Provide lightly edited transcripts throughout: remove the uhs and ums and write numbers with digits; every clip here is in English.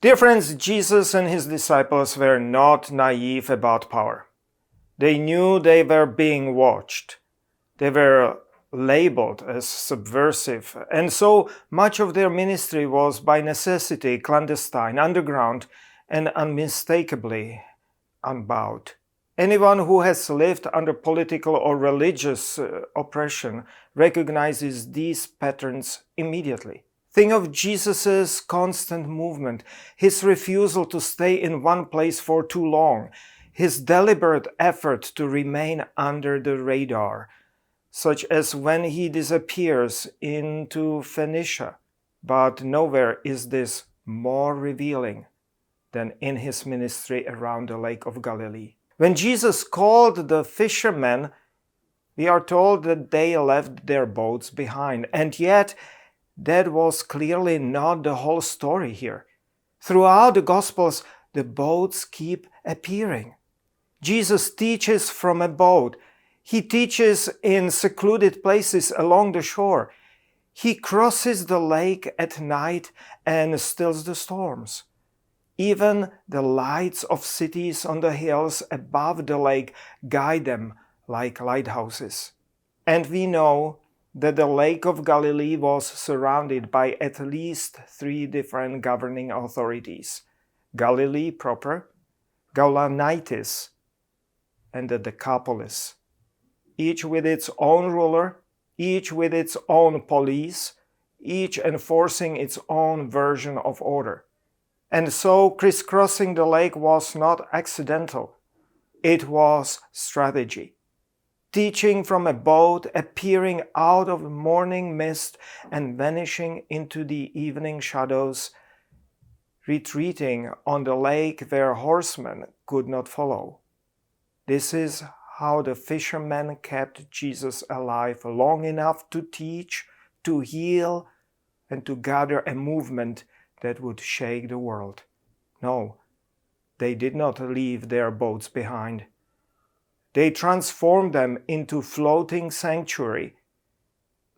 Dear friends, Jesus and his disciples were not naive about power. They knew they were being watched. They were labeled as subversive, and so much of their ministry was by necessity clandestine, underground, and unmistakably unbowed. Anyone who has lived under political or religious oppression recognizes these patterns immediately. Think of Jesus' constant movement, his refusal to stay in one place for too long, his deliberate effort to remain under the radar, such as when he disappears into Phoenicia. But nowhere is this more revealing than in his ministry around the Lake of Galilee. When Jesus called the fishermen, we are told that they left their boats behind, and yet that was clearly not the whole story here. Throughout the Gospels, the boats keep appearing. Jesus teaches from a boat. He teaches in secluded places along the shore. He crosses the lake at night and stills the storms. Even the lights of cities on the hills above the lake guide them like lighthouses. And we know that the Lake of Galilee was surrounded by at least 3 different governing authorities: Galilee proper, Gaulanitis, and the Decapolis, each with its own ruler, each with its own police, each enforcing its own version of order. And so crisscrossing the lake was not accidental, it was strategy. Teaching from a boat, appearing out of morning mist and vanishing into the evening shadows, retreating on the lake where horsemen could not follow. This is how the fishermen kept Jesus alive long enough to teach, to heal, and to gather a movement that would shake the world. No, they did not leave their boats behind. They transformed them into floating sanctuary,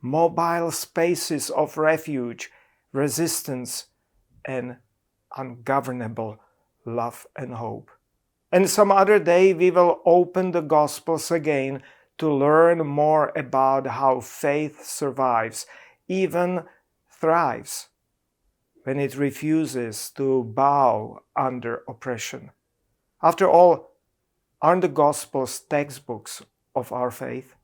mobile spaces of refuge, resistance, and ungovernable love and hope. And some other day we will open the Gospels again to learn more about how faith survives, even thrives, when it refuses to bow under oppression. After all, aren't the Gospels textbooks of our faith?